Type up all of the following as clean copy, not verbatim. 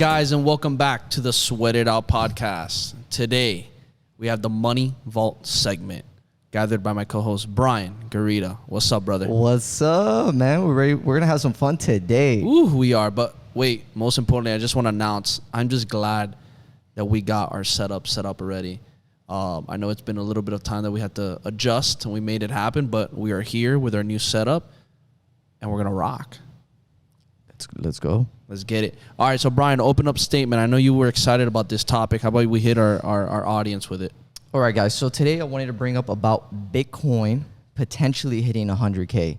guys, and welcome back to the Sweat It Out podcast. Today, we have the Money Vault segment, gathered by my co-host, Bryan Gorrita. What's up, brother? What's up, man? We're ready. We're going to have some fun today. Ooh, we are. But wait, most importantly, I just want to announce, I'm just glad that we got our setup set up already. I know it's been a little bit of time that we had to adjust, and we made it happen, but we are here with our new setup, and we're going to rock. Let's go. Let's get it. All right, so Bryan, open up statement. I know you were excited about this topic. How about we hit our audience with it? All right, guys. So today I wanted to bring up about Bitcoin potentially hitting 100K.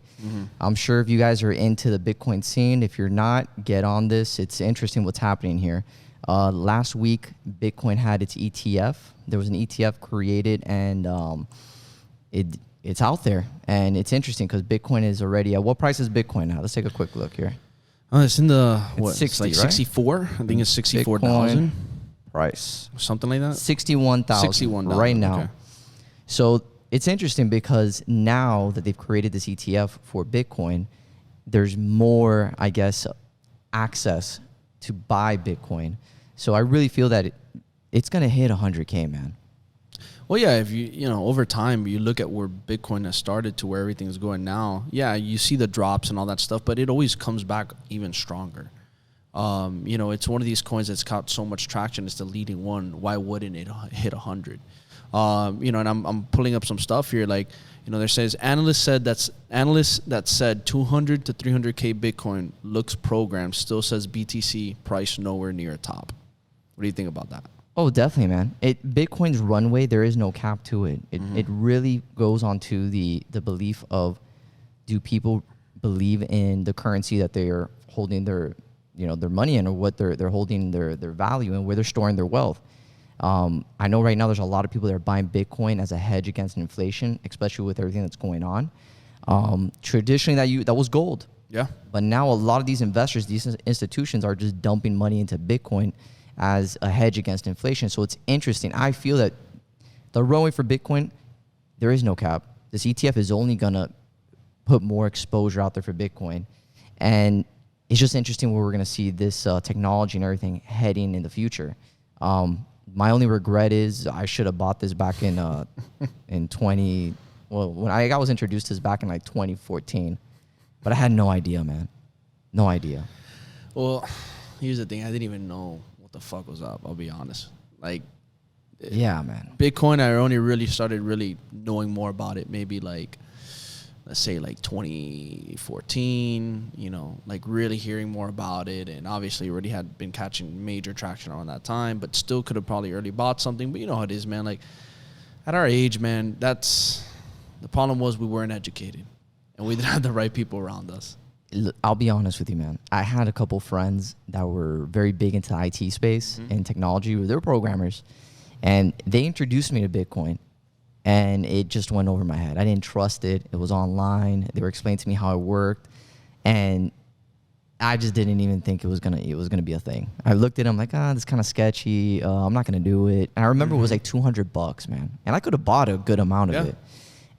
I'm sure if you guys are into the Bitcoin scene, if you're not, get on this. It's interesting what's happening here. Last week, Bitcoin had its ETF. There was an ETF created, and it's out there. And it's interesting because Bitcoin is already at what price is Bitcoin now? Let's take a quick look here. It's in the, what, 60, it's like right? 64? I think it's 64,000. Price. Something like that? 61,000 right now. Okay. So it's interesting because now that they've created this ETF for Bitcoin, there's more, I guess, access to buy Bitcoin. So I really feel that it's going to hit 100K, man. Well, yeah, if you know, over time, you look at where Bitcoin has started to where everything's going now, yeah, you see the drops and all that stuff, but it always comes back even stronger. You know, it's one of these coins that's got so much traction. It's the leading one. Why wouldn't it hit 100? You know, and I'm pulling up some stuff here. Like, you know, there says analysts that said 200 to 300K Bitcoin looks programmed still says BTC price nowhere near top. What do you think about that? Oh, definitely, man. Bitcoin's runway, there is no cap to it. It really goes on to the belief of, do people believe in the currency that they are holding their money in, or what they're holding their value and where they're storing their wealth. I know right now there's a lot of people that are buying Bitcoin as a hedge against inflation, especially with everything that's going on. Traditionally, that was gold. Yeah. But now a lot of these investors, these institutions are just dumping money into Bitcoin as a hedge against inflation. So it's interesting. I feel that the runway for Bitcoin, there is no cap. This ETF is only going to put more exposure out there for Bitcoin. And it's just interesting where we're going to see this technology and everything heading in the future. My only regret is I should have bought this back in when I was introduced to this back in like 2014. But I had no idea, man. No idea. Well, here's the thing. I didn't even know the fuck was up, I'll be honest. Like, yeah, man, Bitcoin, I only really started knowing more about it maybe like, let's say like 2014, you know, like really hearing more about it, and obviously already had been catching major traction around that time, but still could have probably early bought something. But you know how it is, man. Like, at our age, man, that's the problem. Was we weren't educated and we didn't have the right people around us. I'll be honest with you, man. I had a couple friends that were very big into the IT space and technology. They were programmers, and they introduced me to Bitcoin, and it just went over my head. I didn't trust it. It was online. They were explaining to me how it worked, and I just didn't even think it was gonna be a thing. I looked at them like, this is kind of sketchy. I'm not gonna do it. And I remember it was like $200, man, and I could have bought a good amount of it,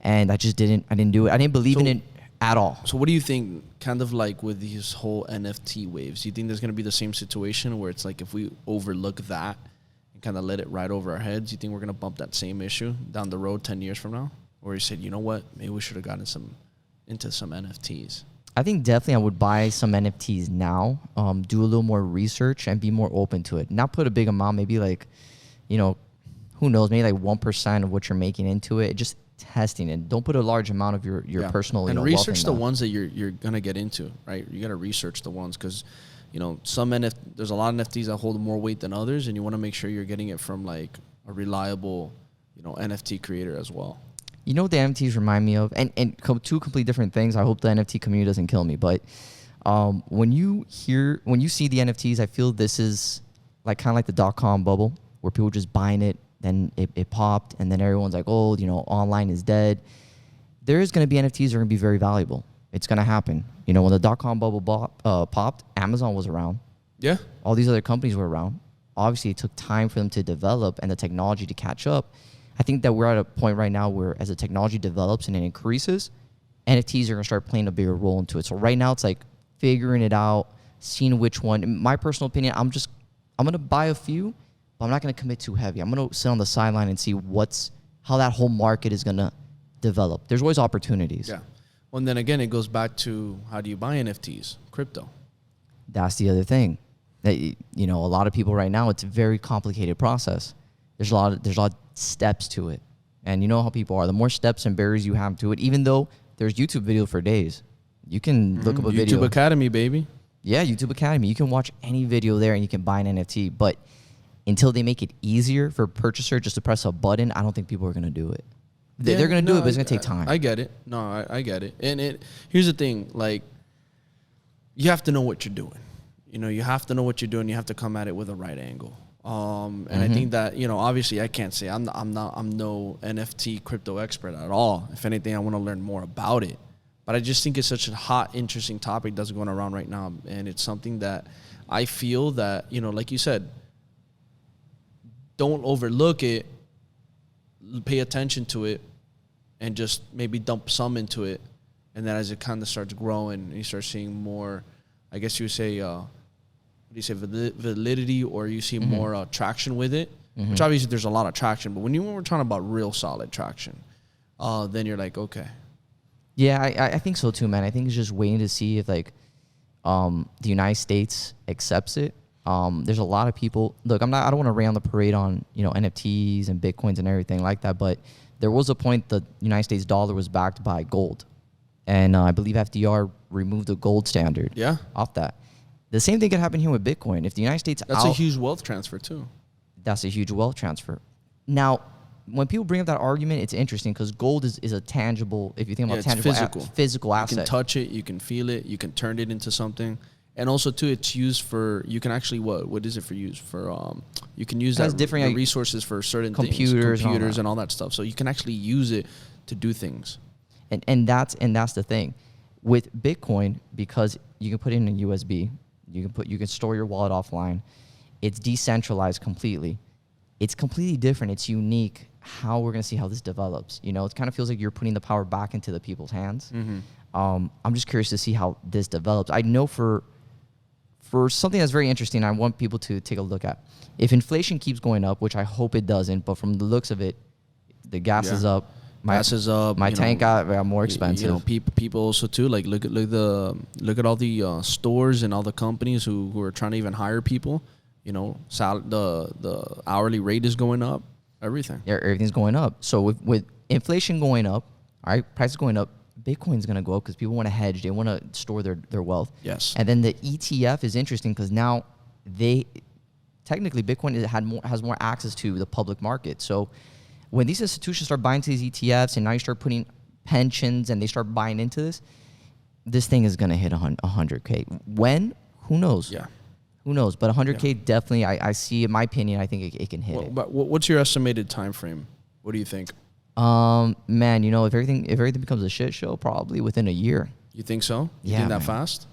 and I just didn't. I didn't do it. I didn't believe in it at all. So what do you think, kind of like with these whole NFT waves, do you think there's going to be the same situation where it's like if we overlook that and kind of let it ride over our heads, you think we're going to bump that same issue down the road 10 years from now? Or you said, you know what, maybe we should have gotten into some NFTs? I think definitely I would buy some NFTs now, do a little more research and be more open to it. Not put a big amount, maybe like, you know, who knows, maybe like 1% of what you're making into it. Just testing it. Don't put a large amount of your personal, and wealth research in the that. ones that you're gonna get into, right? You gotta research the ones because, you know, there's a lot of NFTs that hold more weight than others, and you want to make sure you're getting it from like a reliable, you know, NFT creator as well. You know what the NFTs remind me of, and two completely different things. I hope the NFT community doesn't kill me, but when you see the NFTs, I feel this is like kind of like the .com bubble where people just buying it. Then it popped, and then everyone's like, oh, you know, online is dead. There is going to be NFTs that are going to be very valuable. It's going to happen. You know, when the .com bubble popped, Amazon was around. Yeah. All these other companies were around. Obviously, it took time for them to develop and the technology to catch up. I think that we're at a point right now where as the technology develops and it increases, NFTs are going to start playing a bigger role into it. So right now, it's like figuring it out, seeing which one. In my personal opinion, I'm just I'm going to buy a few, but I'm not going to commit too heavy. I'm going to sit on the sideline and see how that whole market is going to develop. There's always opportunities. Yeah. Well, and then again, it goes back to how do you buy NFTs? Crypto. That's the other thing. That, you know, a lot of people right now, it's a very complicated process. There's a lot of steps to it. And you know how people are. The more steps and barriers you have to it, even though there's YouTube video for days. You can look up a video. YouTube Academy, baby. Yeah, YouTube Academy. You can watch any video there and you can buy an NFT. But until they make it easier for a purchaser just to press a button, I don't think people are going to do it. They're going to do it, but it's going to take time. I get it. No, I get it. And here's the thing. Like, you have to know what you're doing. You know, you have to know what you're doing. You have to come at it with a right angle. And I think that, you know, obviously I can't say I'm no NFT crypto expert at all. If anything, I want to learn more about it. But I just think it's such a hot, interesting topic that's going around right now. And it's something that I feel that, you know, like you said, don't overlook it, pay attention to it, and just maybe dump some into it. And then as it kind of starts growing, you start seeing more, I guess you would say, validity, or you see more traction with it, which obviously there's a lot of traction. But when we're talking about real solid traction, then you're like, okay. Yeah, I think so too, man. I think it's just waiting to see if like the United States accepts it. There's a lot of people. Look, I don't want to rain on the parade on, you know, NFTs and Bitcoins and everything like that, but there was a point the United States dollar was backed by gold, and I believe FDR removed the gold standard. Off that. The same thing could happen here with Bitcoin. If the United States that's a huge wealth transfer too. That's a huge wealth transfer. Now, when people bring up that argument, it's interesting because gold is a tangible, if you think about tangible physical asset. You can touch it, you can feel it, you can turn it into something. And also too, it's used for, you can actually, what is it for use? For, you can use that different resources for certain computers and all that stuff. So you can actually use it to do things. And that's the thing. With Bitcoin, because you can put it in a USB, you can store your wallet offline. It's decentralized completely. It's completely different. It's unique how we're going to see how this develops. You know, it kind of feels like you're putting the power back into the people's hands. I'm just curious to see how this develops. I know for something that's very interesting, I want people to take a look at. If inflation keeps going up, which I hope it doesn't, but from the looks of it, the gas is up. My tank got more expensive. You know, people also too, like look at all the stores and all the companies who are trying to even hire people. You know, the hourly rate is going up. Everything. Yeah, everything's going up. So with inflation going up, all right, prices going up, Bitcoin's going to go up because people want to hedge. They want to store their wealth. Yes. And then the ETF is interesting because now technically Bitcoin has more access to the public market. So when these institutions start buying into these ETFs and now you start putting pensions and they start buying into this thing is going to hit 100K. When? Who knows? Yeah. Who knows? But 100K definitely, I see, in my opinion, I think it can hit it. But what's your estimated time frame? What do you think? Man, you know, if everything becomes a shit show, probably within a year. You think so? You think that fast?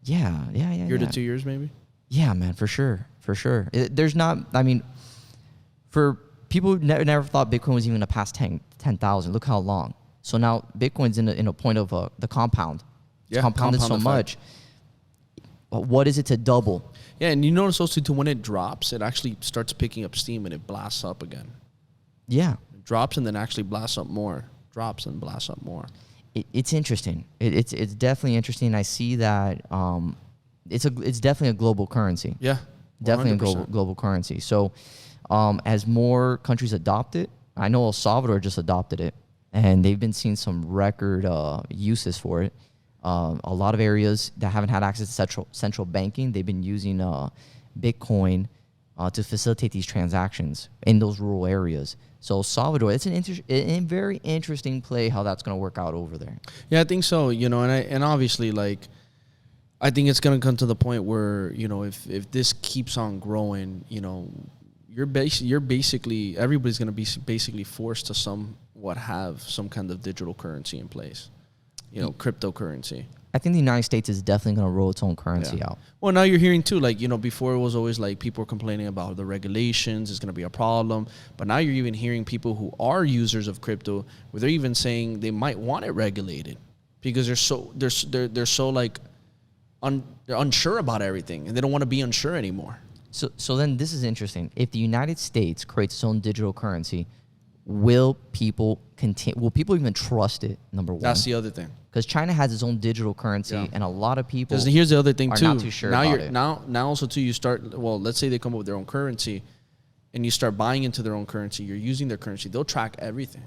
Yeah. Year to 2 years, maybe? Yeah, man, for sure. There's not, I mean, for people who never thought Bitcoin was even going to pass 10,000, look how long. So now Bitcoin's in a point of the compound. It's compounded so much. What is it to double? Yeah, and you notice also too, when it drops, it actually starts picking up steam and it blasts up again. Yeah. It drops and then actually blasts up more. Drops and blasts up more. It's interesting. It's definitely interesting. I see that it's definitely a global currency. Yeah. 100%. Definitely a global currency. So as more countries adopt it, I know El Salvador just adopted it, and they've been seeing some record uses for it. A lot of areas that haven't had access to central banking, they've been using Bitcoin to facilitate these transactions in those rural areas. So El Salvador, it's a very interesting play how that's going to work out over there. Yeah, I think so. You know, and obviously, like, I think it's going to come to the point where, you know, if this keeps on growing, you know, you're basically everybody's going to be basically forced to somewhat have some kind of digital currency in place. You know, cryptocurrency. I think the United States is definitely going to roll its own currency out. Well, now you're hearing too, like, you know, before it was always like people were complaining about the regulations, it's going to be a problem. But now you're even hearing people who are users of crypto where they're even saying they might want it regulated because they're so like they're unsure about everything and they don't want to be unsure anymore. So then this is interesting. If the United States creates its own digital currency, will people even trust it? Number one. That's the other thing. Because China has its own digital currency, and a lot of people Because here's the other thing are too. not too sure now about it. Now also too, you start. Well, let's say they come up with their own currency, and you start buying into their own currency. You're using their currency. They'll track everything.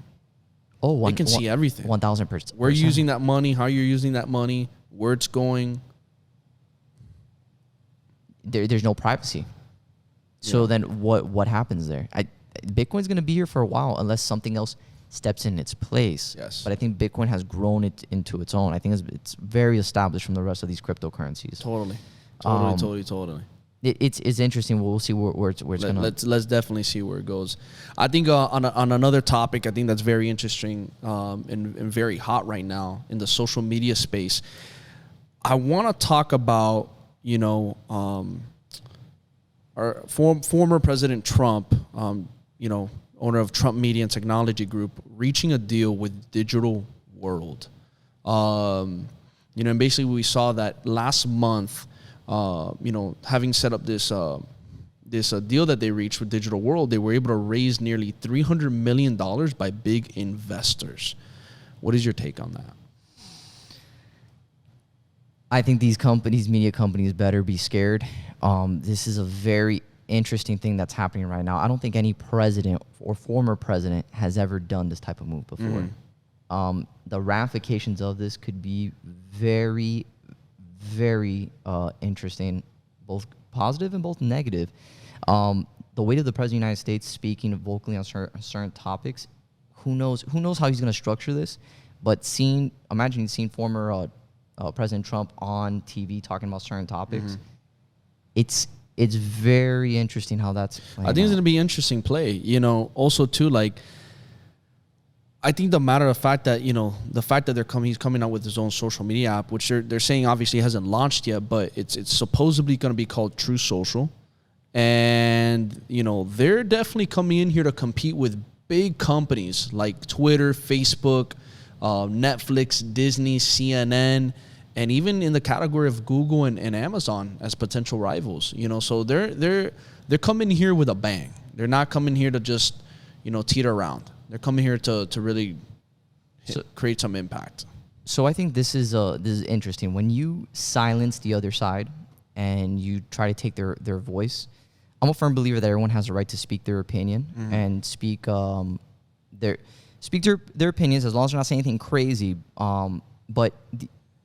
Oh, they can see everything. 1,000%. Where you're using that money, how you're using that money, where it's going. There's no privacy. So then what happens there? Bitcoin's going to be here for a while unless something else steps in its place. Yes. But I think Bitcoin has grown it into its own. I think it's very established from the rest of these cryptocurrencies. Totally. It's interesting. We'll see where it's going to. Let's definitely see where it goes. I think on another topic, I think that's very interesting and very hot right now in the social media space. I want to talk about our former President Trump, owner of Trump Media and Technology Group, reaching a deal with Digital World. And basically we saw that last month. Having set up this deal that they reached with Digital World, they were able to raise nearly $300 million by big investors. What is your take on that? I think these media companies, better be scared. This is a very interesting thing that's happening right now. I don't think any president or former president has ever done this type of move before. The ramifications of this could be very, very interesting, both positive and both negative. The weight of the president of the United States speaking vocally on certain topics, who knows how he's going to structure this, but imagine seeing former President Trump on TV talking about certain topics. It's very interesting how that's playing I think out. it's going to be interesting play. Also too, like, I think the matter of fact that, the fact that he's coming out with his own social media app, which they're saying obviously hasn't launched yet, but it's supposedly going to be called True Social. And, they're definitely coming in here to compete with big companies like Twitter, Facebook, Netflix, Disney, CNN, and even in the category of Google and Amazon as potential rivals. So they're coming here with a bang. They're not coming here to just, teeter around. They're coming here to really create some impact. So I think this is interesting. When you silence the other side and you try to take their voice, I'm a firm believer that everyone has a right to speak their opinion and speak their opinions as long as they're not saying anything crazy. But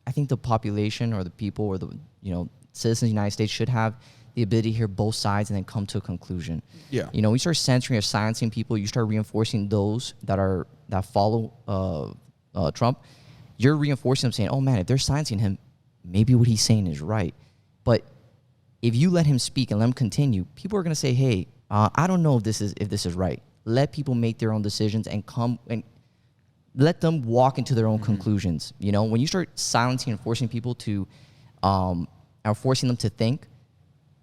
I think the population or the people or the citizens of the United States should have the ability to hear both sides and then come to a conclusion. Yeah. We start censoring or silencing people. You start reinforcing those that follow Trump. You're reinforcing them, saying, "Oh man, if they're silencing him, maybe what he's saying is right." But if you let him speak and let him continue, people are going to say, "Hey, I don't know if this is right." Let people make their own decisions and come and let them walk into their own conclusions. When you start silencing and forcing people to, or forcing them to think.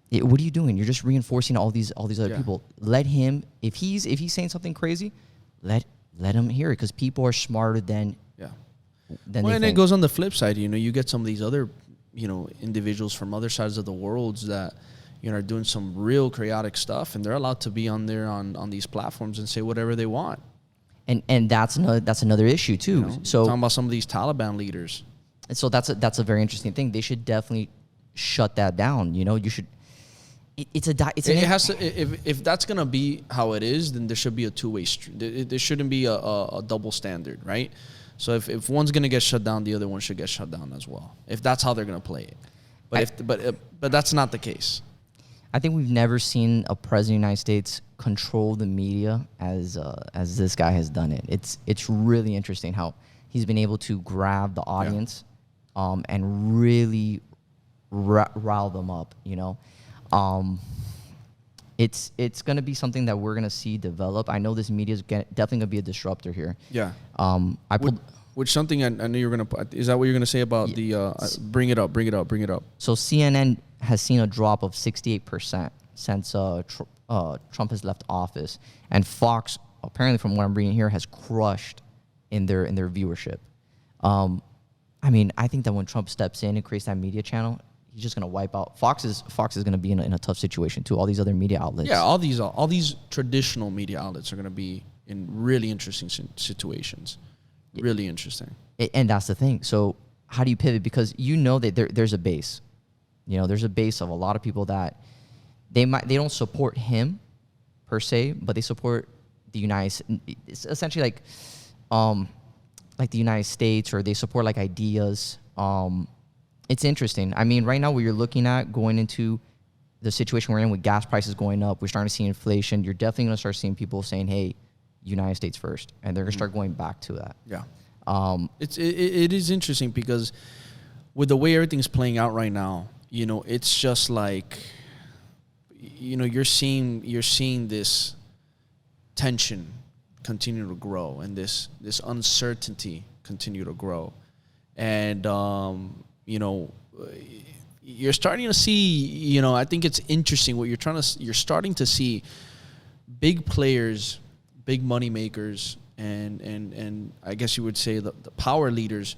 What are you doing? You're just reinforcing all these other people. Let him, if he's saying something crazy, let him hear it, because people are smarter than they and think. it goes on the flip side. You get some of these other individuals from other sides of the world that are doing some real chaotic stuff, and they're allowed to be on there on these platforms and say whatever they want. And that's another issue too. So talking about some of these Taliban leaders. And so that's a very interesting thing. They should definitely shut that down. You should. It has to. If that's gonna be how it is, then there should be a two-way street. There shouldn't be a double standard, right? So if one's gonna get shut down, the other one should get shut down as well. If that's how they're gonna play it, but that's not the case. I think we've never seen a president of the United States control the media as this guy has done it. It's really interesting how he's been able to grab the audience, and really rile them up. It's going to be something that we're going to see develop. I know this media is definitely going to be a disruptor here. Yeah. Which something I knew you were going to put. Is that what you're going to say about the bring it up? So CNN has seen a drop of 68% since Trump has left office, and Fox, apparently from what I'm reading here, has crushed in their viewership. I think that when Trump steps in and creates that media channel, he's just gonna wipe out. Fox is gonna be in a tough situation too. All these other media outlets. Yeah, all these traditional media outlets are gonna be in really interesting situations. Really interesting. And that's the thing. So how do you pivot? Because you know that there's a base. You know, there's a base of a lot of people that they don't support him per se, but they support the it's essentially like the United States, or they support like ideas. It's interesting. I mean, right now what you're looking at going into the situation we're in with gas prices going up, we're starting to see inflation. You're definitely going to start seeing people saying, "Hey, United States first," and they're going to start going back to that. Yeah. It is interesting because with the way everything's playing out right now, you know, it's just like, you know, you're seeing this tension continue to grow and this uncertainty continue to grow. And, you know, you're starting to see, you know, I think it's interesting what you're starting to see big players, big money makers, and I guess you would say the power leaders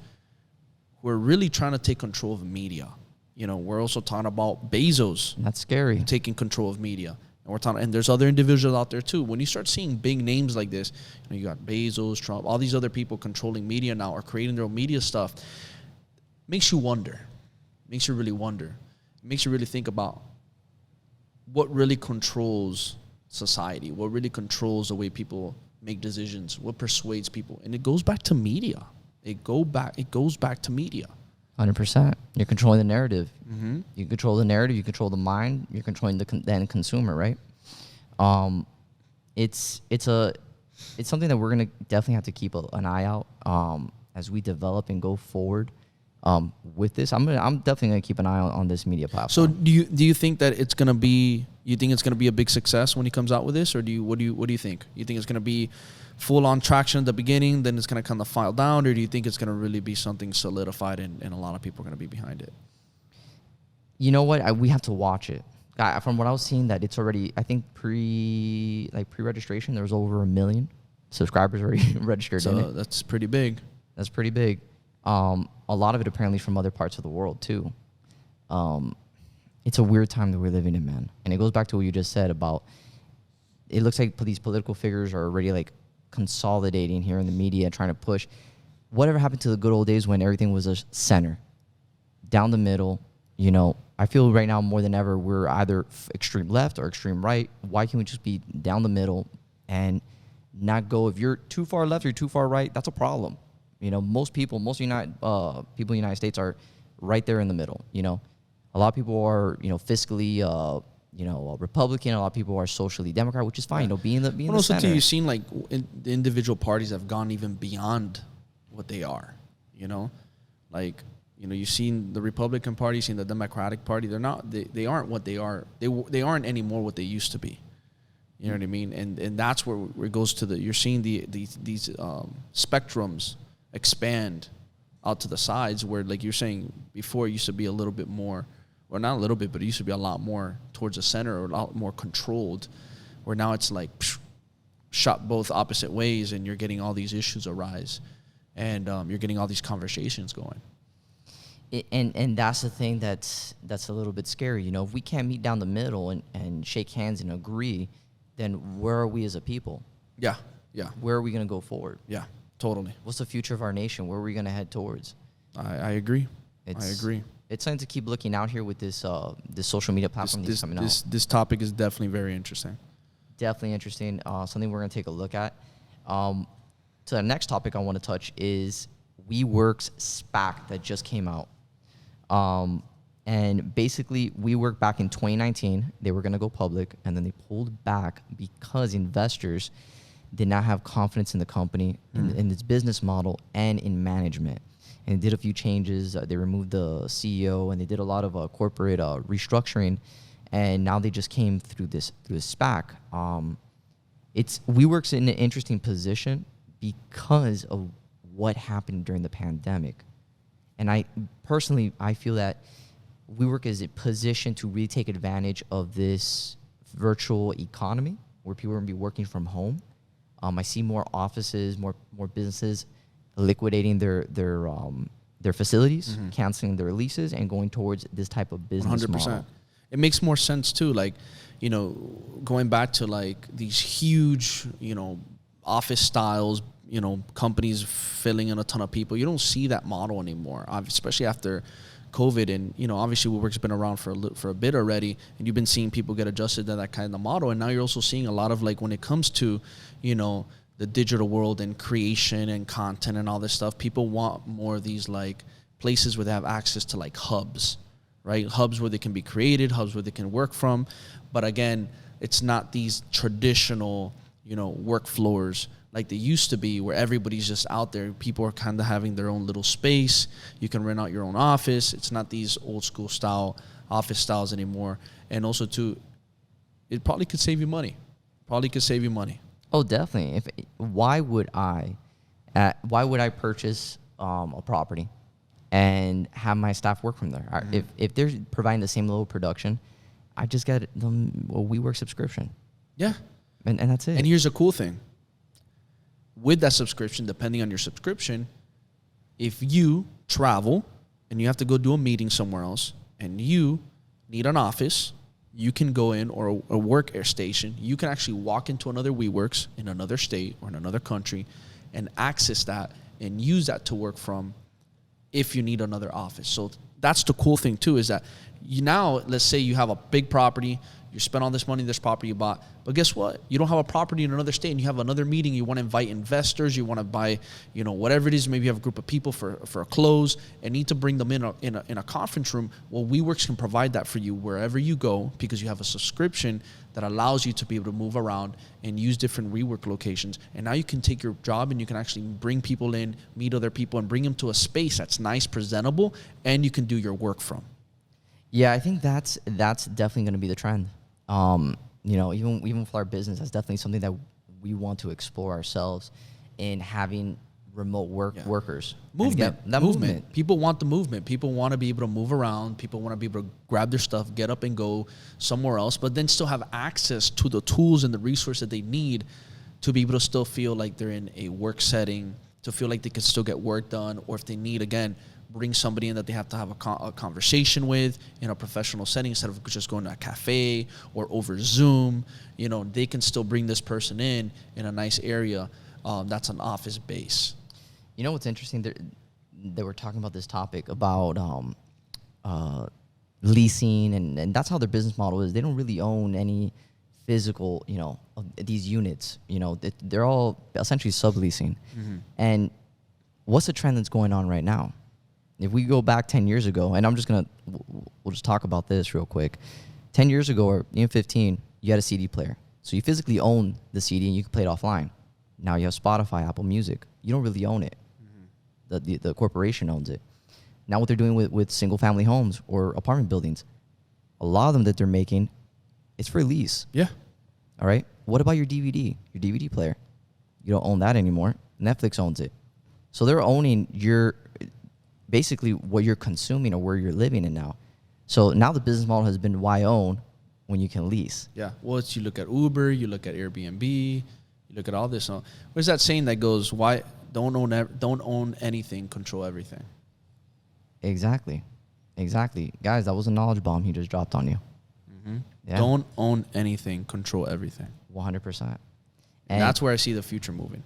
who are really trying to take control of media. You know, we're also talking about Bezos. That's scary. Taking control of media. And we're talking, and there's other individuals out there too. When you start seeing big names like this, you know, you got Bezos, Trump, all these other people controlling media now or creating their own media stuff, makes you wonder. Makes you really wonder. It makes you really think about what really controls society, what really controls the way people make decisions, what persuades people. And it goes back to media. It goes back to media. 100%. You're controlling the narrative. Mm-hmm. You control the narrative. You control the mind. You're controlling the end consumer, right? It's something that we're gonna definitely have to keep an eye out as we develop and go forward with this. I'm definitely gonna keep an eye on this media platform. So do you think that it's gonna be? You think it's gonna be a big success when he comes out with this, or what do you think? You think it's gonna be full on traction at the beginning, then it's going to kind of file down, or do you think it's going to really be something solidified and a lot of people are going to be behind it? You know what? We have to watch it. From what I was seeing, that it's already, I think pre-registration, there was over 1 million subscribers already registered in it. That's pretty big. That's pretty big. A lot of it apparently from other parts of the world too. It's a weird time that we're living in, man. And it goes back to what you just said about, it looks like these political figures are already like consolidating here in the media, trying to push whatever happened to the good old days when everything was a center, down the middle. You know, I feel right now more than ever we're either extreme left or extreme right. Why can't we just be down the middle and not go? If you're too far left or too far right, that's a problem. You know, most people in the United States are right there in the middle. You know, a lot of people are, you know, fiscally Republican. A lot of people are socially Democrat, which is fine. You know, being the also center. too, you've seen like the individual parties have gone even beyond what they are. You know, like, you know, you've seen the Republican Party, you've seen the Democratic Party. They aren't what they are. They aren't anymore what they used to be. You know what I mean? And that's where it goes to you're seeing these spectrums expand out to the sides, where, like you're saying before, it used to be a little bit more. Or not a little bit, but it used to be a lot more towards the center, or a lot more controlled, where now it's like shot both opposite ways, and you're getting all these issues arise, and you're getting all these conversations going. And that's the thing that's a little bit scary. You know, if we can't meet down the middle and shake hands and agree, then where are we as a people? Yeah. Where are we going to go forward? Yeah, totally. What's the future of our nation? Where are we going to head towards? I agree. I agree. It's something to keep looking out here with this this social media platform that's coming out. This topic is definitely very interesting. Definitely interesting. Something we're going to take a look at. So the next topic I want to touch is WeWork's SPAC that just came out. And basically, WeWork back in 2019, they were going to go public, and then they pulled back because investors did not have confidence in the company, in its business model, and in management. And they did a few changes. They removed the CEO, and they did a lot of corporate restructuring. And now they just came through this SPAC. WeWork's in an interesting position because of what happened during the pandemic. And I feel that WeWork is positioned to really take advantage of this virtual economy where people are going to be working from home. I see more offices, more businesses liquidating their their facilities, canceling their leases, and going towards this type of business 100%. model. It makes more sense too. Like, you know, going back to like these huge, you know, office styles, you know, companies filling in a ton of people. You don't see that model anymore, especially after COVID. And, you know, obviously WeWork's been around for a bit already, and you've been seeing people get adjusted to that kind of model. And now you're also seeing a lot of, like, when it comes to, you know, the digital world and creation and content and all this stuff, people want more of these like places where they have access to like hubs, right? Hubs where they can be created, hubs where they can work from. But again, it's not these traditional, you know, work floors like they used to be, where everybody's just out there. People are kind of having their own little space. You can rent out your own office. It's not these old school style office styles anymore. And also too, it probably could save you money. Oh, definitely. Why would I purchase a property and have my staff work from there? If they're providing the same level of production, I just get them a WeWork subscription. Yeah. And that's it. And here's a cool thing. With that subscription, depending on your subscription, if you travel and you have to go do a meeting somewhere else and you need an office, you can go in, or a work air station, you can actually walk into another WeWorks in another state or in another country and access that and use that to work from if you need another office. So that's the cool thing too, is that you now, let's say you have a big property, you spend all this money, this property you bought, but guess what? You don't have a property in another state and you have another meeting, you want to invite investors, you want to buy, you know, whatever it is, maybe you have a group of people for a close and need to bring them in a conference room. Well, WeWorks can provide that for you wherever you go, because you have a subscription that allows you to be able to move around and use different WeWork locations. And now you can take your job and you can actually bring people in, meet other people, and bring them to a space that's nice, presentable, and you can do your work from. Yeah, I think that's definitely going to be the trend. You know, even for our business, that's definitely something that we want to explore ourselves in having remote workers. Movement. People want the movement. People want to be able to move around. People want to be able to grab their stuff, get up and go somewhere else, but then still have access to the tools and the resources that they need to be able to still feel like they're in a work setting, to feel like they can still get work done, or if they need, again, bring somebody in that they have to have a conversation with in a professional setting instead of just going to a cafe or over Zoom. You know, they can still bring this person in a nice area that's an office base. You know what's interesting? They were talking about this topic about leasing, and that's how their business model is. They don't really own any physical, you know, of these units. You know, they're all essentially subleasing. Mm-hmm. And what's the trend that's going on right now? If we go back 10 years ago, and we'll just talk about this real quick. 10 years ago, or even 15, you had a CD player. So you physically own the CD and you could play it offline. Now you have Spotify, Apple Music. You don't really own it. Mm-hmm. The corporation owns it. Now what they're doing with single family homes or apartment buildings, a lot of them that they're making, it's for lease. Yeah. All right. What about your DVD player? You don't own that anymore. Netflix owns it. So they're owning basically what you're consuming or where you're living in now. So now the business model has been why own when you can lease. Yeah. Well, you look at Uber, you look at Airbnb, you look at all this. Where's that saying that goes, why don't own anything, control everything? Exactly. Guys, that was a knowledge bomb he just dropped on you. Mm-hmm. Yeah. Don't own anything, control everything. 100%. And that's where I see the future moving.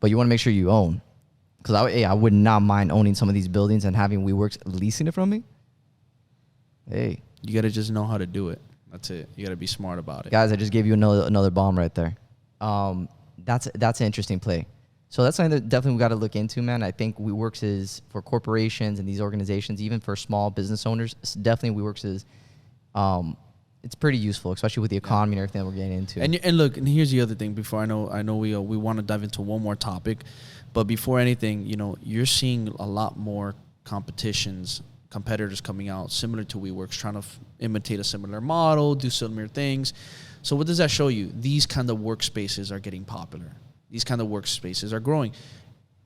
But you want to make sure you own. Because I would not mind owning some of these buildings and having WeWorks leasing it from me. Hey. You got to just know how to do it. That's it. You got to be smart about it. Guys, I just gave you another bomb right there. That's an interesting play. So that's something that definitely we got to look into, man. I think WeWorks is for corporations and these organizations, even for small business owners, definitely WeWorks is it's pretty useful, especially with the economy and everything that we're getting into. And look, and here's the other thing. Before I know we want to dive into one more topic, but before anything, you know, you're seeing a lot more competitors coming out similar to WeWorks, trying to imitate a similar model, do similar things. So what does that show you? These kind of workspaces are getting popular. These kind of workspaces are growing.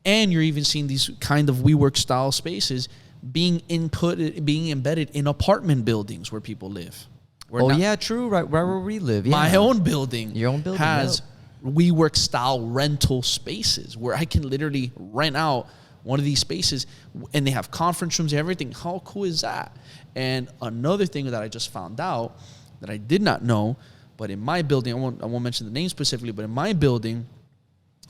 And you're even seeing these kind of WeWork style spaces being embedded in apartment buildings where people live. Yeah, true. Right where we live. Yeah. My own building. Your own building has WeWork style rental spaces where I can literally rent out one of these spaces, and they have conference rooms and everything. How cool is that? And another thing that I just found out that I did not know, but in my building, I won't mention the name specifically, but in my building,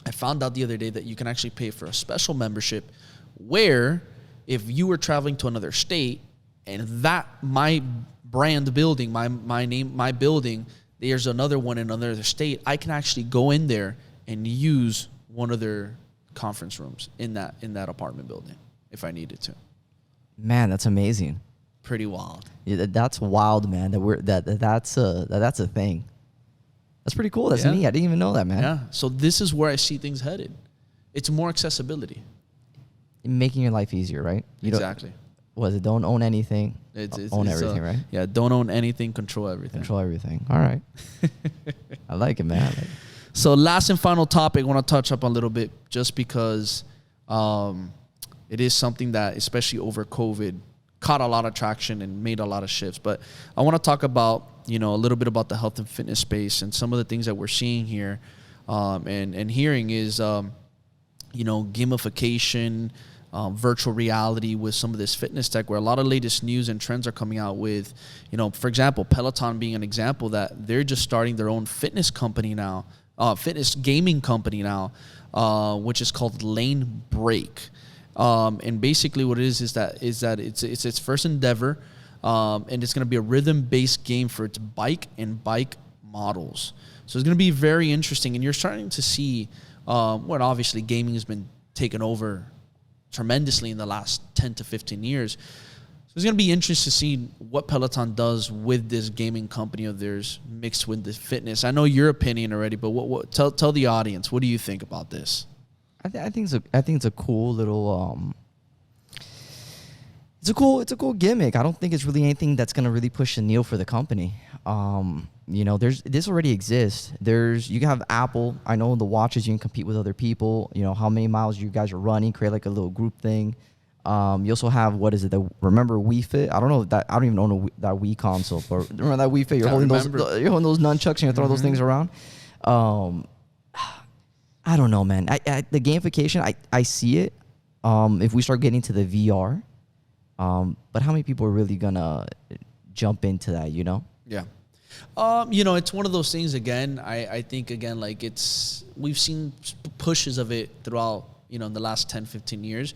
I found out the other day that you can actually pay for a special membership where if you were traveling to another state and that my brand building, my name, my building, there's another one in another state, I can actually go in there and use one of their conference rooms in that apartment building if I needed to. Man, that's amazing. Pretty wild. Yeah, that's wild, man. That's a thing. That's pretty cool. That's neat. I didn't even know that, man. Yeah. So this is where I see things headed. It's more accessibility. Making your life easier, right? Exactly. Don't own anything. Own everything, right? Yeah. Don't own anything. Control everything. Control everything. All right. I like it, man. So last and final topic I want to touch up a little bit just because it is something that, especially over COVID, caught a lot of traction and made a lot of shifts. But I want to talk about, a little bit about the health and fitness space and some of the things that we're seeing here and hearing is, gamification, virtual reality with some of this fitness tech where a lot of latest news and trends are coming out with, for example, Peloton being an example that they're just starting their own fitness company now, fitness gaming company now, which is called Lane Break. And basically what it is that it's its first endeavor, and it's going to be a rhythm-based game for its bike and bike models. So it's going to be very interesting, and you're starting to see what obviously gaming has been taken over tremendously in the last 10 to 15 years. So it's going to be interesting to see what Peloton does with this gaming company of theirs mixed with the fitness. I know your opinion already, but tell the audience, what do you think about this? I think it's a cool little it's a cool gimmick. I don't think it's really anything that's gonna really push the needle for the company. This already exists. You can have Apple. I know the watches you can compete with other people. How many miles you guys are running, create like a little group thing. You also have remember Wii Fit? I don't even own that Wii console, but remember that Wii Fit? You're holding those nunchucks and you're throwing those things around. I don't know, man. The gamification, I see it. If we start getting to the VR, but how many people are really gonna jump into that? Yeah. It's one of those things. Again, I think like we've seen pushes of it throughout in the last 10, 15 years.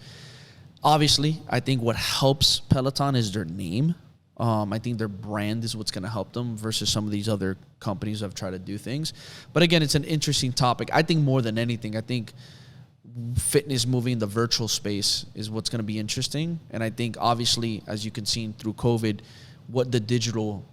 Obviously, I think what helps Peloton is their name. I think their brand is what's going to help them versus some of these other companies that have tried to do things. But again, it's an interesting topic. I think more than anything, I think fitness moving in the virtual space is what's going to be interesting. And I think obviously, as you can see through COVID, what the digital,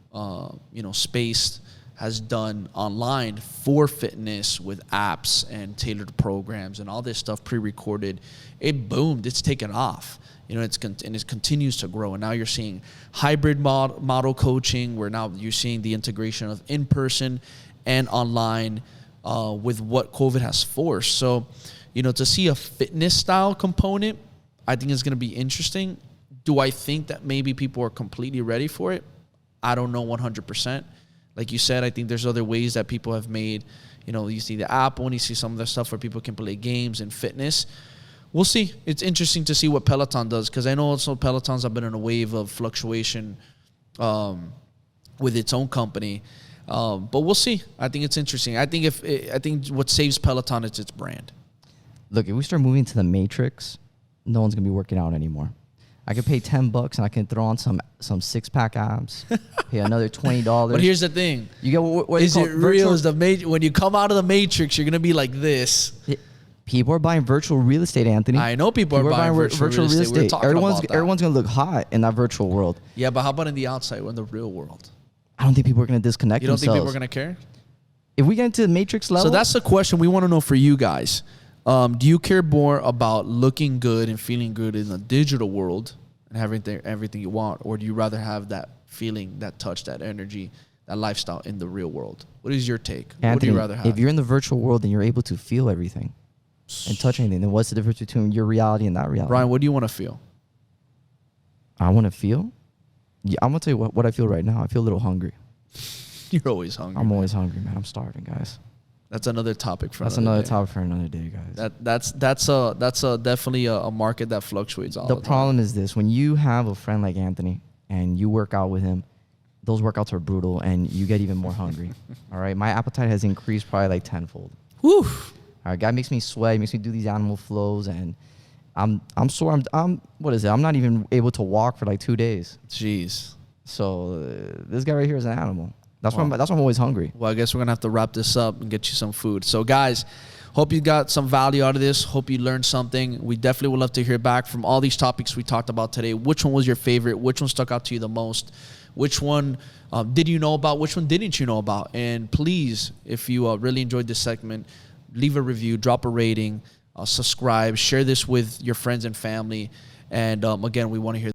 space has done online for fitness with apps and tailored programs and all this stuff pre-recorded, it boomed. It's taken off. It continues to grow. And now you're seeing hybrid model coaching where now you're seeing the integration of in-person and online with what COVID has forced. So, to see a fitness style component, I think is going to be interesting. Do I think that maybe people are completely ready for it? I don't know 100%. Like you said, I think there's other ways that people have made, you see the Apple and you see some of the stuff where people can play games and fitness. We'll see. It's interesting to see what Peloton does because I know also Pelotons have been in a wave of fluctuation with its own company. But we'll see. I think it's interesting. I think what saves Peloton is its brand. Look, if we start moving to the Matrix, no one's going to be working out anymore. I could pay $10 and I can throw on some 6-pack abs. Pay another $20. But here's the thing: you get what is it real? Is when you come out of the Matrix, you're gonna be like this. People are buying virtual real estate, Anthony. I know people are buying virtual real estate. Everyone's gonna look hot in that virtual world. Yeah, but how about in the outside, in the real world? I don't think people are gonna disconnect themselves. You don't think people are gonna care? If we get into the Matrix level, so that's the question we want to know for you guys. Do you care more about looking good and feeling good in the digital world and having everything you want, or do you rather have that feeling, that touch, that energy, that lifestyle in the real world? What is your take? Anthony, what do you rather have? If you're in the virtual world and you're able to feel everything and touch anything, then what's the difference between your reality and that reality? Brian, what do you want to feel? I want to feel? Yeah, I'm going to tell you what I feel right now. I feel a little hungry. You're always hungry. I'm always hungry, man. I'm starving, guys. That's another topic for That's another another day. topic for another day, guys. That's definitely a market that fluctuates all the time. The problem is this: when you have a friend like Anthony and you work out with him, those workouts are brutal, and you get even more hungry. All right, my appetite has increased probably like tenfold. Whew. All right, guy makes me sweat, makes me do these animal flows, and I'm sore. I'm what is it? I'm not even able to walk for like 2 days. Jeez. So this guy right here is an animal. That's Wow. why I'm always hungry. Well, I guess we're going to have to wrap this up and get you some food. So, guys, hope you got some value out of this. Hope you learned something. We definitely would love to hear back from all these topics we talked about today. Which one was your favorite? Which one stuck out to you the most? Which one did you know about? Which one didn't you know about? And please, if you really enjoyed this segment, leave a review, drop a rating, subscribe, share this with your friends and family. And again, we want to hear